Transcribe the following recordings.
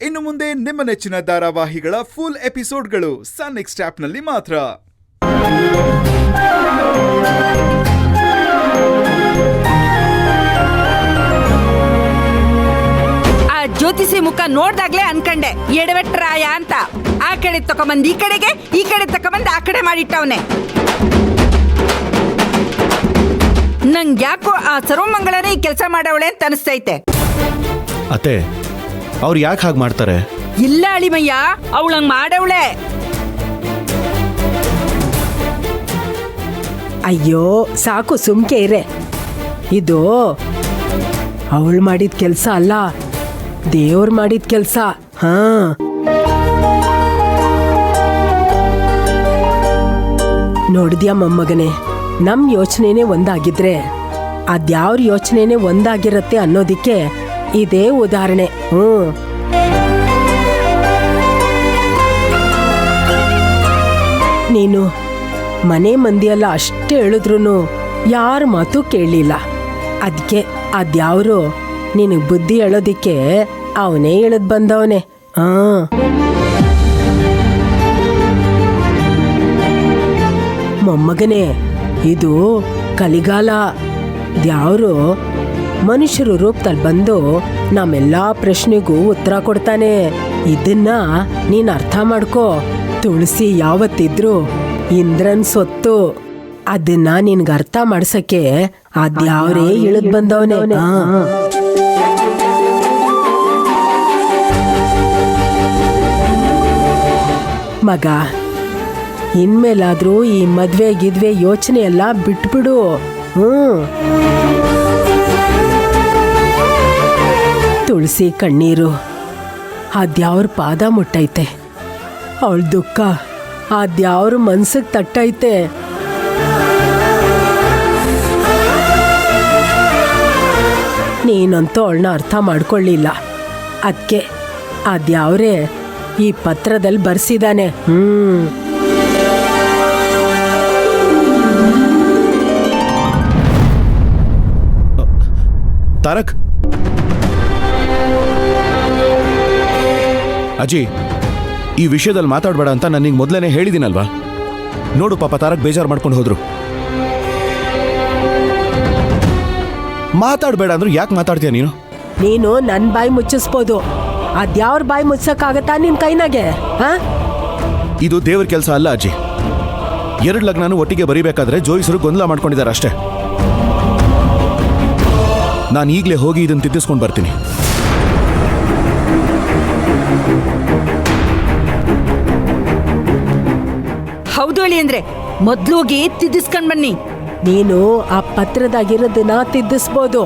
ಇನ್ನು ಮುಂದೆ ನಿಮ್ಮ ನೆಚ್ಚಿನ ಧಾರಾವಾಹಿಗಳ ಫುಲ್ ಎಪಿಸೋಡ್ಗಳು ಸನ್ ನೆಕ್ಸ್ಟ್ ಆಪ್ನಲ್ಲಿ ಮಾತ್ರ. ಆ ಜ್ಯೋತಿಷಿ ಮುಖ ನೋಡ್ದಾಗ್ಲೇ ಅನ್ಕಂಡೆ ಎಡವೆಟ್ರಾಯ ಅಂತ. ಆ ಕಡೆ ತಕೊಂಬಂದ್ ಈ ಕಡೆಗೆ, ಈ ಕಡೆ ತಕೊಂಬಂದ್ ಆ ಕಡೆ ಮಾಡಿಟ್ಟವನೆ. ನಂಗೆ ಯಾಕೋ ಆ ಸರ್ವಮಂಗಳನೇ ಈ ಕೆಲಸ ಮಾಡವಳೆ ಅಂತ ಅನಿಸ್ತೈತೆ. ಅತ್ತೆ, ಅವ್ರು ಯಾಕೆ ಹಾಗೆ ಮಾಡ್ತಾರೆ? ಇಲ್ಲ ಅಳಿಮಯ್ಯ, ಅವಳಂಗ್ ಮಾಡವಳೆ. ಅಯ್ಯೋ ಸಾಕು, ಸುಮ್ಕೆ ಇರೆ. ಇದು ಅವಳು ಮಾಡಿದ ಕೆಲಸ ಅಲ್ಲ, ದೇವ್ರು ಮಾಡಿದ ಕೆಲಸ. ಹಾ, ನೋಡಿದ್ಯಾ ಮೊಮ್ಮಗನೇ, ನಮ್ ಯೋಚನೆನೇ ಒಂದಾಗಿದ್ರೆ ಅದ್ಯಾವ್ರ ಯೋಚನೆನೇ ಒಂದಾಗಿರತ್ತೆ ಅನ್ನೋದಿಕ್ಕೆ ಇದೇ ಉದಾಹರಣೆ. ನೀನು ಮನೆ ಮಂದಿಯೆಲ್ಲ ಅಷ್ಟೇ ಹೇಳಿದ್ರು ಯಾರ ಮಾತು ಕೇಳಲಿಲ್ಲ. ಅದಕ್ಕೆ ಅದ್ಯಾವ್ರು ನಿನಗೆ ಬುದ್ಧಿ ಹೇಳೋದಿಕ್ಕೆ ಅವನೇ ಹೇಳದ್ ಬಂದವನೇ. ಮೊಮ್ಮಗನೇ, ಇದು ಕಲಿಗಾಲ. ದ್ಯಾವ್ರು ಮನುಷ್ಯರು ರೂಪದಲ್ಲಿ ಬಂದು ನಮ್ಮೆಲ್ಲಾ ಪ್ರಶ್ನೆಗೂ ಉತ್ತರ ಕೊಡ್ತಾನೆ. ಇದನ್ನ ನೀನ್ ಅರ್ಥ ಮಾಡ್ಕೋ. ತುಳಸಿ ಯಾವತ್ತಿದ್ರು ಇಂದ್ರನ್ ಸೊತ್ತು. ಅದನ್ನ ನಿನ್ಗ ಅರ್ಥ ಮಾಡ್ಸಕ್ಕೆ ಅದ್ಯಾವ್ರೇ ಇಳಿದ್ ಬಂದವನೇ. ಮಗ, ಇನ್ಮೇಲಾದ್ರೂ ಈ ಮದ್ವೆ ಗಿದ್ವೆ ಯೋಚನೆ ಎಲ್ಲ ಬಿಟ್ಬಿಡು. ತುಳಸಿ ಕಣ್ಣೀರು ಅದ್ಯಾವ್ರ ಪಾದ ಮುಟ್ಟೈತೆ. ಅವಳ ದುಃಖ ಅದ್ಯಾವ್ರ ಮನ್ಸಿಗೆ ತಟ್ಟೈತೆ. ನೀನಂತೂ ಅವಳನ್ನ ಅರ್ಥ ಮಾಡ್ಕೊಳ್ಳಿಲ್ಲ. ಅದಕ್ಕೆ ಅದ್ಯಾವ್ರೇ ಈ ಪತ್ರದಲ್ಲಿ ಬರ್ಸಿದಾನೆ. ತಾರಕ್, ಅಜ್ಜಿ, ಈ ವಿಷಯದಲ್ಲಿ ಮಾತಾಡಬೇಡ ಅಂತ ನಾನು ನಿಂಗೆ ಮೊದಲೇ ಹೇಳಿದ್ದೀನಲ್ವಾ? ನೋಡು ಪಾಪ, ತಾರಕ್ ಬೇಜಾರು ಮಾಡ್ಕೊಂಡು ಹೋದ್ರು. ಮಾತಾಡಬೇಡ ಅಂದ್ರು ಯಾಕೆ ಮಾತಾಡ್ತೀಯ ನೀನು? ನೀನು ನನ್ನ ಬಾಯಿ ಮುಚ್ಚಿಸ್ಬೋದು, ಅದ್ಯಾವ್ರ ಬಾಯಿ ಮುಚ್ಚಕ್ಕಾಗತ್ತಾ ನಿನ್ ಕೈನಾಗೆ? ಇದು ದೇವ್ರ ಕೆಲಸ ಅಲ್ಲ ಅಜ್ಜಿ. 2 ಲಗ್ನನೂ ಒಟ್ಟಿಗೆ ಬರೀಬೇಕಾದ್ರೆ ಜೋಯಿಸರು ಗೊಂದಲ ಮಾಡ್ಕೊಂಡಿದ್ದಾರೆ ಅಷ್ಟೇ. ನಾನು ಈಗಲೇ ಹೋಗಿ ಇದನ್ನು ತಿದ್ದಿಸ್ಕೊಂಡು ಬರ್ತೀನಿ. ಹೌದು ಹೇಳಿ ಅಂದ್ರೆ ಮೊದ್ಲೋಗಿ ತಿದ್ದಿಸ್ಕೊಂಡ್ ಬನ್ನಿ. ನೀನು ಆ ಪತ್ರದಾಗಿರೋದನ್ನ ತಿದ್ದಿಸ್ಬೋದು,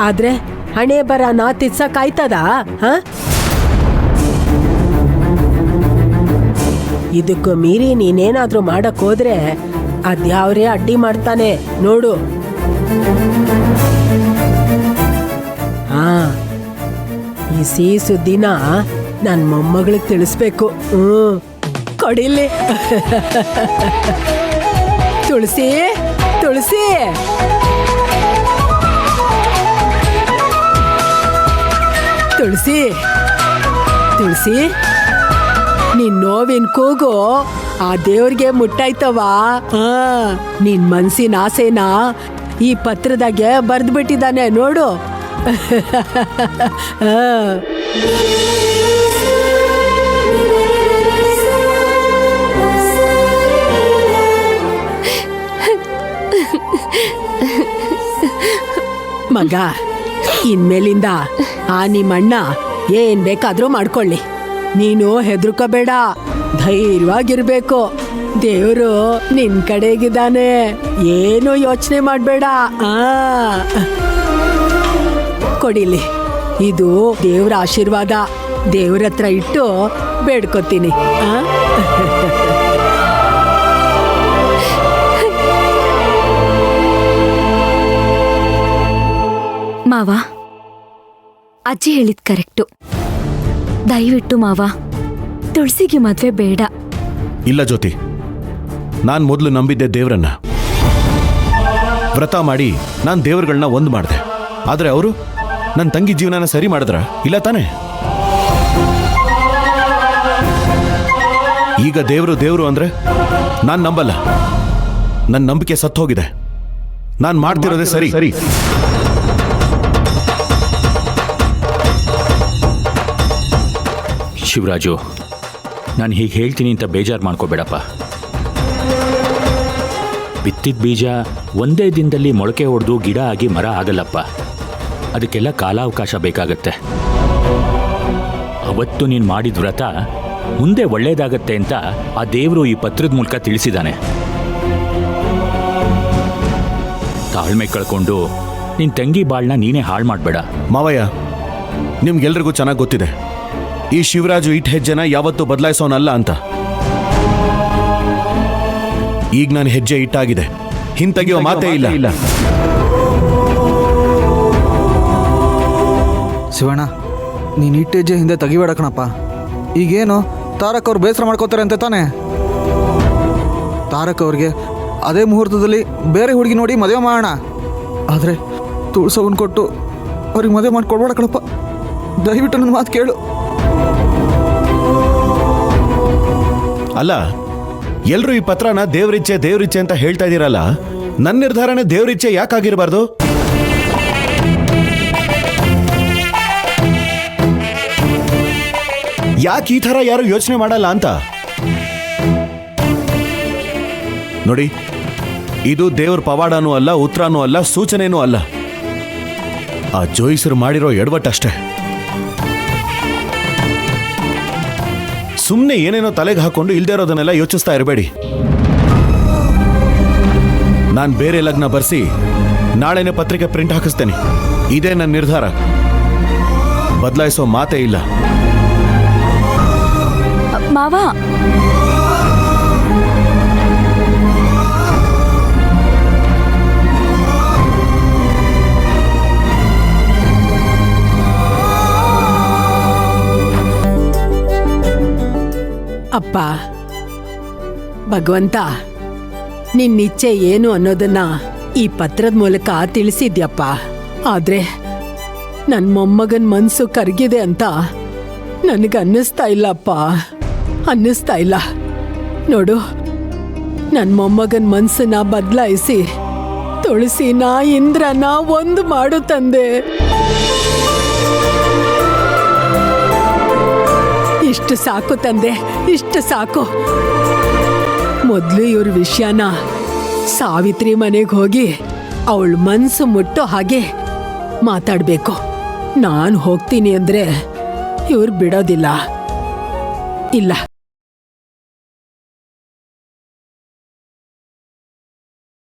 ಆದ್ರೆ ಹಣೆ ಬರನ ತಿದ್ಸಕ್ಕಾಯ್ತದ? ಇದಕ್ಕೂ ಮೀರಿ ನೀನೇನಾದ್ರೂ ಮಾಡಕ್ ಹೋದ್ರೆ ಅದ್ಯಾವ್ರೇ ಅಡ್ಡಿ ಮಾಡ್ತಾನೆ ನೋಡು. ಈ ಸಿಹಿ ಸುದ್ದಿನ ನನ್ ಮೊಮ್ಮಗಳಿಗೆ ತಿಳಿಸ್ಬೇಕು. ಕೊಡಿಲಿ. ತುಳಸಿ, ತುಳಸಿ, ತುಳಸಿ, ತುಳಸಿ, ನಿನ್ ನೋವಿನ ಕೂಗು ಆ ದೇವ್ರಿಗೆ ಮುಟ್ಟಾಯ್ತವ. ನಿನ್ ಮನ್ಸಿನ ಆಸೆನ ಈ ಪತ್ರದಾಗೆ ಬರ್ದು ಬಿಟ್ಟಿದ್ದಾನೆ ನೋಡು. ಮಗ, ಇನ್ಮೇಲಿಂದ ಆ ನಿಮ್ಮಣ್ಣ ಏನ್ ಬೇಕಾದ್ರೂ ಮಾಡ್ಕೊಳ್ಳಿ. ನೀನು ಹೆದರ್ಕೋಬೇಡ, ಧೈರ್ಯವಾಗಿರ್ಬೇಕು. ದೇವ್ರು ನಿನ್ ಕಡೆಗಿದ್ದಾನೆ, ಏನು ಯೋಚನೆ ಮಾಡ್ಬೇಡ. ಕೊಡಿಲಿ, ಇದು ದೇವ್ರ ಆಶೀರ್ವಾದ. ದೇವ್ರ ಹತ್ರ ಇಟ್ಟು ಬೇಡ್ಕೊತೀನಿ. ಮಾವ, ಅಜ್ಜಿ ಹೇಳಿದ್ ಕರೆಕ್ಟು. ದಯವಿಟ್ಟು ಮಾವ, ತುಳಸಿಗೆ ಮದ್ವೆ ಬೇಡ. ಇಲ್ಲ ಜ್ಯೋತಿ, ನಾನು ಮೊದಲು ನಂಬಿದ್ದೆ ದೇವ್ರನ್ನ. ವ್ರತ ಮಾಡಿ ನಾನು ದೇವ್ರಗಳನ್ನ ಒಂದು ಮಾಡಿದೆ. ಆದರೆ ಅವರು ನನ್ನ ತಂಗಿ ಜೀವನನ ಸರಿ ಮಾಡಿದ್ರ? ಇಲ್ಲ ತಾನೆ? ಈಗ ದೇವರು ದೇವರು ಅಂದ್ರೆ ನಾನು ನಂಬಲ್ಲ. ನನ್ನ ನಂಬಿಕೆ ಸತ್ತೋಗಿದೆ. ನಾನು ಮಾಡ್ತಿರೋದೇ ಸರಿ. ಶಿವರಾಜು, ನಾನು ಹೀಗೆ ಹೇಳ್ತೀನಿ ಅಂತ ಬೇಜಾರು ಮಾಡ್ಕೋಬೇಡಪ್ಪ. ಬಿತ್ತಿದ ಬೀಜ ಒಂದೇ ದಿನದಲ್ಲಿ ಮೊಳಕೆ ಹೊಡೆದು ಗಿಡ ಆಗಿ ಮರ ಆಗಲ್ಲಪ್ಪ. ಅದಕ್ಕೆಲ್ಲ ಕಾಲಾವಕಾಶ ಬೇಕಾಗತ್ತೆ. ಅವತ್ತು ನೀನು ಮಾಡಿದ ವ್ರತ ಮುಂದೆ ಒಳ್ಳೇದಾಗತ್ತೆ ಅಂತ ಆ ದೇವರು ಈ ಪತ್ರದ ಮೂಲಕ ತಿಳಿಸಿದ್ದಾನೆ. ತಾಳ್ಮೆ ಕಳ್ಕೊಂಡು ನಿನ್ನ ತಂಗಿ ಬಾಳ್ನ ನೀನೇ ಹಾಳು ಮಾಡಬೇಡ. ಮಾವಯ್ಯ, ನಿಮ್ಗೆಲ್ರಿಗೂ ಚೆನ್ನಾಗಿ ಗೊತ್ತಿದೆ ಈ ಶಿವರಾಜು ಇಟ್ ಹೆಜ್ಜೆನ ಯಾವತ್ತೂ ಬದಲಾಯಿಸೋನಲ್ಲ ಅಂತ. ಈಗ ನಾನು ಹೆಜ್ಜೆ ಇಟ್ಟಾಗಿದೆ, ಹಿಂತೆಗೆಯೋ ಮಾತೇ ಇಲ್ಲ. ಶಿವಣ್ಣ, ನೀನು ಇಟ್ಟೆಜ್ಜೆ ಹಿಂದೆ ತೆಗಿಬೇಡ ಕಣಪ್ಪ. ಈಗೇನು ತಾರಕ್ ಅವ್ರು ಬೇಸರ ಮಾಡ್ಕೋತಾರೆ ಅಂತ ತಾನೆ? ತಾರಕ್ ಅವ್ರಿಗೆ ಅದೇ ಮುಹೂರ್ತದಲ್ಲಿ ಬೇರೆ ಹುಡುಗಿ ನೋಡಿ ಮದುವೆ ಮಾಡೋಣ. ಆದರೆ ತುಳ್ಸೋವನ್ ಕೊಟ್ಟು ಅವ್ರಿಗೆ ಮದುವೆ ಮಾಡಿಕೊಡ್ಬೇಡ ಕಣಪ್ಪ. ದಯವಿಟ್ಟು ನನ್ನ ಮಾತು ಕೇಳು. ಅಲ್ಲ, ಎಲ್ರೂ ಈ ಪತ್ರನ ದೇವ್ರಿಚ್ಛೆ ಅಂತ ಹೇಳ್ತಾ ಇದ್ದೀರಲ್ಲ, ನನ್ನ ನಿರ್ಧಾರನೇ ದೇವ್ರಿಚ್ಛೆ ಯಾಕಾಗಿರಬಾರ್ದು? ಯಾಕೆ ಈ ಥರ ಯಾರು ಯೋಚನೆ ಮಾಡಲ್ಲ ಅಂತ ನೋಡಿ. ಇದು ದೇವ್ರ ಪವಾಡನೂ ಅಲ್ಲ, ಉತ್ತರನೂ ಅಲ್ಲ, ಸೂಚನೆನೂ ಅಲ್ಲ. ಆ ಜೋಯಿಸರು ಮಾಡಿರೋ ಎಡವಟ್ಟಷ್ಟೇ. ಸುಮ್ಮನೆ ಏನೇನೋ ತಲೆಗೆ ಹಾಕೊಂಡು ಇಲ್ದೇ ಇರೋದನ್ನೆಲ್ಲ ಯೋಚಿಸ್ತಾ ಇರಬೇಡಿ. ನಾನು ಬೇರೆ ಲಗ್ನ ಬರ್ಸಿ ನಾಳೆನೇ ಪತ್ರಿಕೆ ಪ್ರಿಂಟ್ ಹಾಕಿಸ್ತೇನೆ. ಇದೇ ನನ್ನ ನಿರ್ಧಾರ. ಬದಲಾಯಿಸೋ ಮಾತೇ ಇಲ್ಲ. ಮಾವ, ಅಪ್ಪ ಭಗವಂತ, ನಿನ್ನಿಚ್ಛೆ ಏನು ಅನ್ನೋದನ್ನ ಈ ಪತ್ರದ ಮೂಲಕ ತಿಳಿಸಿದ್ಯಪ್ಪ. ಆದ್ರೆ ನನ್ನ ಮೊಮ್ಮಗನ ಮನ್ಸು ಕರಗಿದೆ ಅಂತ ನನಗನ್ನಿಸ್ತಾ ಇಲ್ಲಪ್ಪ, ಅನ್ನಿಸ್ತಾ ಇಲ್ಲ. ನೋಡು, ನನ್ನ ಮೊಮ್ಮಗನ ಮನ್ಸನ್ನ ಬದಲಾಯಿಸಿ ತುಳಸಿನ ಇಂದ್ರನ ಒಂದು ಮಾಡು ತಂದೆ. ಇಷ್ಟು ಸಾಕು ತಂದೆ, ಇಷ್ಟು ಸಾಕು. ಮೊದಲು ಇವ್ರ ವಿಷಯನ ಸಾವಿತ್ರಿ ಮನೆಗೆ ಹೋಗಿ ಅವಳ ಮನ್ಸು ಮುಟ್ಟೋ ಹಾಗೆ ಮಾತಾಡಬೇಕು. ನಾನು ಹೋಗ್ತೀನಿ ಅಂದ್ರೆ ಇವ್ರು ಬಿಡೋದಿಲ್ಲ. ಇಲ್ಲ.